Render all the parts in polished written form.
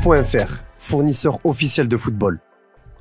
JT.fr, fournisseur officiel de football.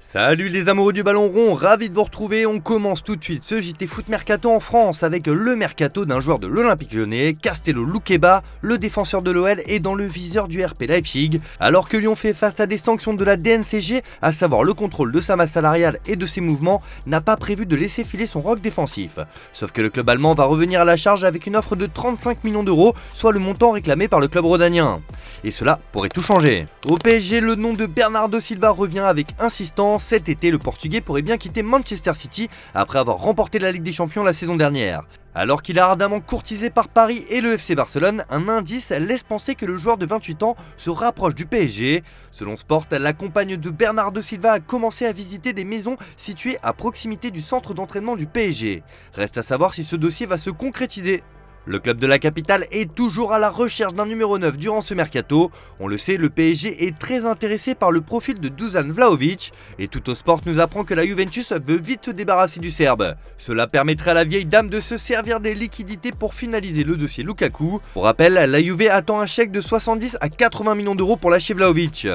Salut les amoureux du ballon rond, ravi de vous retrouver. On commence tout de suite ce JT Foot Mercato en France avec le mercato d'un joueur de l'Olympique Lyonnais. Castello Luqueba, le défenseur de l'OL, est dans le viseur du RB Leipzig. Alors que Lyon fait face à des sanctions de la DNCG, à savoir le contrôle de sa masse salariale et de ses mouvements, n'a pas prévu de laisser filer son roc défensif. Sauf que le club allemand va revenir à la charge avec une offre de 35 millions d'euros, soit le montant réclamé par le club rhodanien. Et cela pourrait tout changer. Au PSG, le nom de Bernardo Silva revient avec insistance. Cet été, le Portugais pourrait bien quitter Manchester City après avoir remporté la Ligue des Champions la saison dernière. Alors qu'il est ardemment courtisé par Paris et le FC Barcelone, un indice laisse penser que le joueur de 28 ans se rapproche du PSG. Selon Sport, la compagne de Bernardo Silva a commencé à visiter des maisons situées à proximité du centre d'entraînement du PSG. Reste à savoir si ce dossier va se concrétiser. Le club de la capitale est toujours à la recherche d'un numéro 9 durant ce mercato. On le sait, le PSG est très intéressé par le profil de Dusan Vlahovic et Tuttosport nous apprend que la Juventus veut vite se débarrasser du Serbe. Cela permettrait à la vieille dame de se servir des liquidités pour finaliser le dossier Lukaku. Pour rappel, la Juve attend un chèque de 70 à 80 millions d'euros pour lâcher Vlahovic.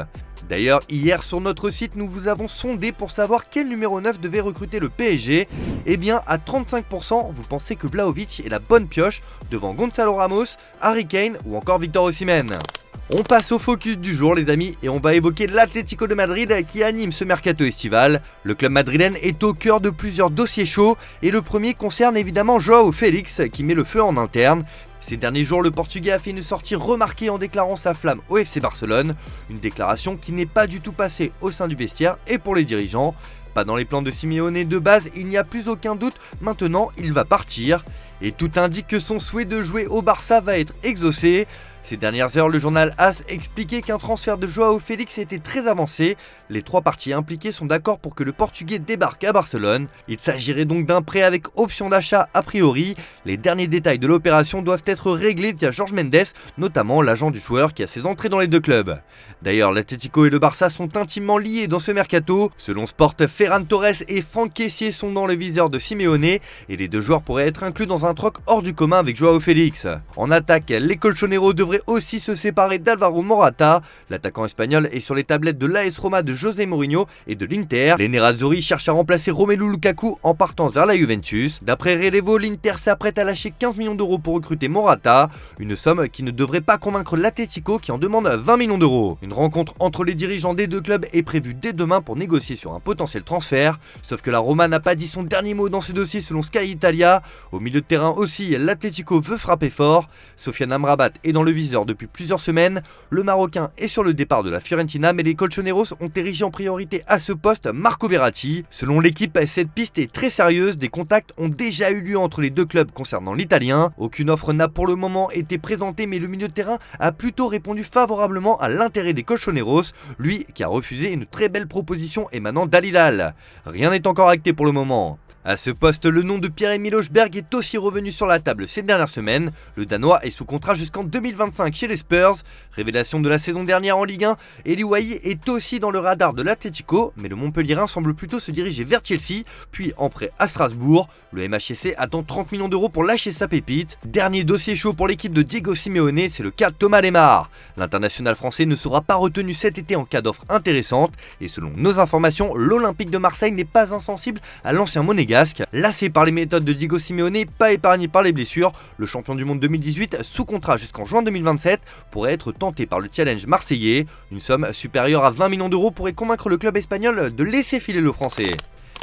D'ailleurs, hier sur notre site, nous vous avons sondé pour savoir quel numéro 9 devait recruter le PSG. Eh bien, à 35%, vous pensez que Vlahovic est la bonne pioche devant Gonzalo Ramos, Harry Kane ou encore Victor Osimhen. On passe au focus du jour les amis et on va évoquer l'Atlético de Madrid qui anime ce mercato estival. Le club madrilène est au cœur de plusieurs dossiers chauds et le premier concerne évidemment Joao Félix qui met le feu en interne. Ces derniers jours, le Portugais a fait une sortie remarquée en déclarant sa flamme au FC Barcelone, une déclaration qui n'est pas du tout passée au sein du vestiaire et pour les dirigeants. Pas dans les plans de Simeone de base, il n'y a plus aucun doute, maintenant il va partir. Et tout indique que son souhait de jouer au Barça va être exaucé. Ces dernières heures, le journal AS expliquait qu'un transfert de Joao Félix était très avancé. Les trois parties impliquées sont d'accord pour que le Portugais débarque à Barcelone. Il s'agirait donc d'un prêt avec option d'achat a priori. Les derniers détails de l'opération doivent être réglés via Jorge Mendes, notamment l'agent du joueur qui a ses entrées dans les deux clubs. D'ailleurs, l'Atlético et le Barça sont intimement liés dans ce mercato. Selon Sport, Ferran Torres et Franck Kessié sont dans le viseur de Simeone et les deux joueurs pourraient être inclus dans un troc hors du commun avec Joao Félix. En attaque, les Colchoneros devraient aussi se séparer d'Alvaro Morata. L'attaquant espagnol est sur les tablettes de l'AS Roma de José Mourinho et de l'Inter. Les Nerazzurri cherchent à remplacer Romelu Lukaku en partant vers la Juventus. D'après Relevo, l'Inter s'apprête à lâcher 15 millions d'euros pour recruter Morata, une somme qui ne devrait pas convaincre l'Atlético qui en demande 20 millions d'euros. Une rencontre entre les dirigeants des deux clubs est prévue dès demain pour négocier sur un potentiel transfert, sauf que la Roma n'a pas dit son dernier mot dans ce dossier selon Sky Italia. Au milieu de terrain aussi, l'Atlético veut frapper fort. Sofiane Amrabat est dans le viseur depuis plusieurs semaines. Le Marocain est sur le départ de la Fiorentina, mais les Colchoneros ont érigé en priorité à ce poste Marco Verratti. Selon l'équipe, cette piste est très sérieuse. Des contacts ont déjà eu lieu entre les deux clubs concernant l'Italien. Aucune offre n'a pour le moment été présentée, mais le milieu de terrain a plutôt répondu favorablement à l'intérêt des Colchoneros, lui qui a refusé une très belle proposition émanant d'Al Hilal. Rien n'est encore acté pour le moment. À ce poste, le nom de Pierre-Emile Højbjerg est aussi revenu sur la table ces dernières semaines. Le Danois est sous contrat jusqu'en 2025 chez les Spurs. Révélation de la saison dernière en Ligue 1, Eli Wahi est aussi dans le radar de l'Atlético, mais le Montpellierin semble plutôt se diriger vers Chelsea, puis en prêt à Strasbourg. Le MHSC attend 30 millions d'euros pour lâcher sa pépite. Dernier dossier chaud pour l'équipe de Diego Simeone, c'est le cas de Thomas Lemar. L'international français ne sera pas retenu cet été en cas d'offre intéressante, et selon nos informations, l'Olympique de Marseille n'est pas insensible à l'ancien monégasque. Lassé par les méthodes de Diego Simeone, pas épargné par les blessures, le champion du monde 2018, sous contrat jusqu'en juin 2027, pourrait être tenté par le challenge marseillais. Une somme supérieure à 20 millions d'euros pourrait convaincre le club espagnol de laisser filer le français.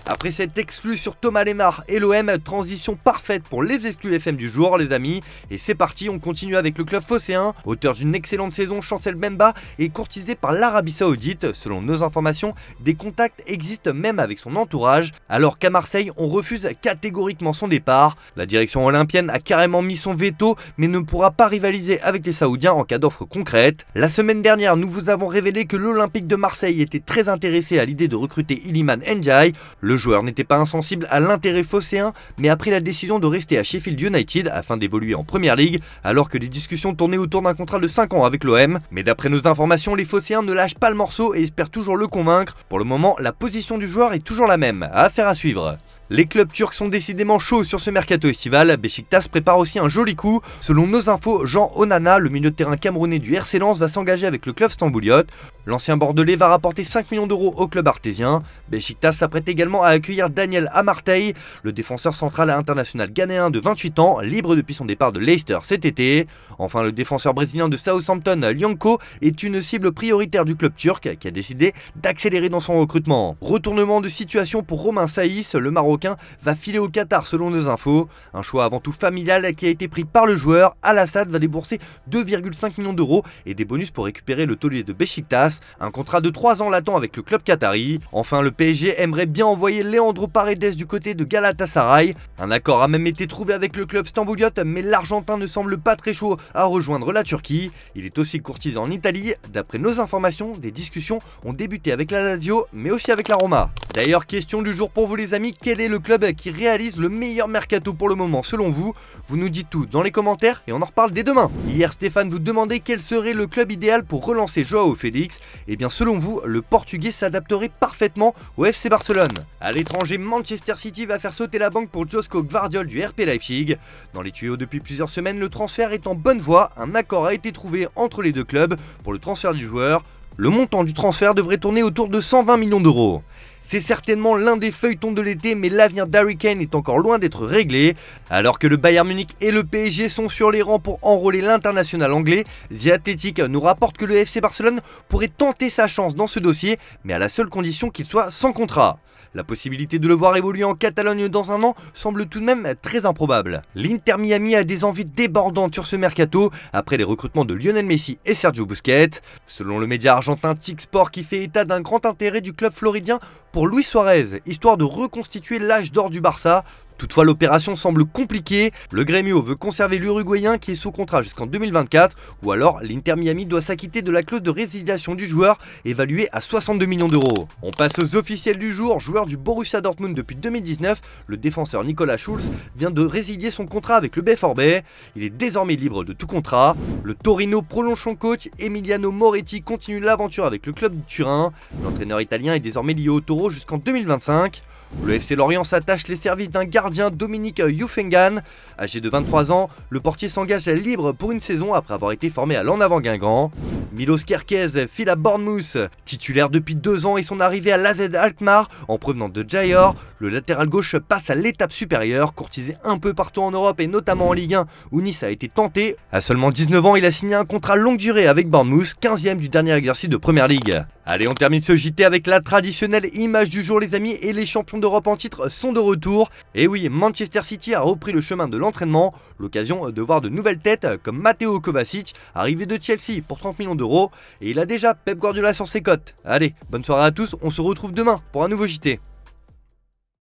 Après cette exclue sur Thomas Lemar et l'OM, transition parfaite pour les exclus FM du jour les amis. Et c'est parti, on continue avec le club phocéen. Auteur d'une excellente saison, Chancel Mbemba est courtisé par l'Arabie Saoudite. Selon nos informations, des contacts existent même avec son entourage. Alors qu'à Marseille, on refuse catégoriquement son départ. La direction olympienne a carrément mis son veto, mais ne pourra pas rivaliser avec les Saoudiens en cas d'offre concrète. La semaine dernière, nous vous avons révélé que l'Olympique de Marseille était très intéressé à l'idée de recruter Iliman Ndiaye. Le joueur n'était pas insensible à l'intérêt phocéen, mais a pris la décision de rester à Sheffield United afin d'évoluer en Premier League, alors que les discussions tournaient autour d'un contrat de 5 ans avec l'OM. Mais d'après nos informations, les phocéens ne lâchent pas le morceau et espèrent toujours le convaincre. Pour le moment, la position du joueur est toujours la même, affaire à suivre. Les clubs turcs sont décidément chauds sur ce mercato estival. Beşiktaş prépare aussi un joli coup. Selon nos infos, Jean Onana, le milieu de terrain camerounais du RC Lens, va s'engager avec le club stambouliote. L'ancien bordelais va rapporter 5 millions d'euros au club artésien. Beşiktaş s'apprête également à accueillir Daniel Amartey, le défenseur central international ghanéen de 28 ans, libre depuis son départ de Leicester cet été. Enfin, le défenseur brésilien de Southampton, Lyanco, est une cible prioritaire du club turc qui a décidé d'accélérer dans son recrutement. Retournement de situation pour Romain Saïs, le Marocain va filer au Qatar selon nos infos. Un choix avant tout familial qui a été pris par le joueur. Al Sadd va débourser 2,5 millions d'euros et des bonus pour récupérer le taulier de Beşiktaş. Un contrat de 3 ans l'attend avec le club qatari. Enfin, le PSG aimerait bien envoyer Leandro Paredes du côté de Galatasaray. Un accord a même été trouvé avec le club stambouliote, mais l'Argentin ne semble pas très chaud à rejoindre la Turquie. Il est aussi courtisé en Italie. D'après nos informations, des discussions ont débuté avec la Lazio, mais aussi avec la Roma. D'ailleurs, question du jour pour vous les amis, quel est le club qui réalise le meilleur mercato pour le moment selon vous? Vous nous dites tout dans les commentaires et on en reparle dès demain. Hier, Stéphane vous demandait quel serait le club idéal pour relancer Joao Félix. Et bien selon vous, le Portugais s'adapterait parfaitement au FC Barcelone. À l'étranger, Manchester City va faire sauter la banque pour Josko Gvardiol du RB Leipzig. Dans les tuyaux depuis plusieurs semaines, le transfert est en bonne voie. Un accord a été trouvé entre les deux clubs pour le transfert du joueur. Le montant du transfert devrait tourner autour de 120 millions d'euros. C'est certainement l'un des feuilletons de l'été, mais l'avenir d'Harry Kane est encore loin d'être réglé. Alors que le Bayern Munich et le PSG sont sur les rangs pour enrôler l'international anglais, The Athletic nous rapporte que le FC Barcelone pourrait tenter sa chance dans ce dossier, mais à la seule condition qu'il soit sans contrat. La possibilité de le voir évoluer en Catalogne dans un an semble tout de même très improbable. L'Inter Miami a des envies débordantes sur ce mercato après les recrutements de Lionel Messi et Sergio Busquets. Selon le média argentin TIC Sport qui fait état d'un grand intérêt du club floridien pour Luis Suarez, histoire de reconstituer l'âge d'or du Barça. Toutefois, l'opération semble compliquée. Le Grêmio veut conserver l'Uruguayen qui est sous contrat jusqu'en 2024, ou alors l'Inter Miami doit s'acquitter de la clause de résiliation du joueur, évaluée à 62 millions d'euros. On passe aux officiels du jour. Joueur du Borussia Dortmund depuis 2019, le défenseur Nicolas Schulz vient de résilier son contrat avec le BVB. Il est désormais libre de tout contrat. Le Torino prolonge son coach. Emiliano Moretti continue l'aventure avec le club de Turin. L'entraîneur italien est désormais lié au Taureau jusqu'en 2025. Le FC Lorient s'attache les services d'un gardien, Dominique Youfengan. Âgé de 23 ans, le portier s'engage libre pour une saison après avoir été formé à l'En Avant Guingamp. Milos Kerkez file à Bournemouth. Titulaire depuis 2 ans et son arrivée à l'AZ Alkmaar en provenance de Jayor, le latéral gauche passe à l'étape supérieure, courtisé un peu partout en Europe et notamment en Ligue 1 où Nice a été tenté. À seulement 19 ans, il a signé un contrat longue durée avec Bournemouth, 15e du dernier exercice de Première Ligue. Allez, on termine ce JT avec la traditionnelle image du jour les amis, et les champions d'Europe en titre sont de retour. Et oui, Manchester City a repris le chemin de l'entraînement, l'occasion de voir de nouvelles têtes comme Matteo Kovacic, arrivé de Chelsea pour 30 millions d'euros, et il a déjà Pep Guardiola sur ses côtes. Allez, bonne soirée à tous, on se retrouve demain pour un nouveau JT.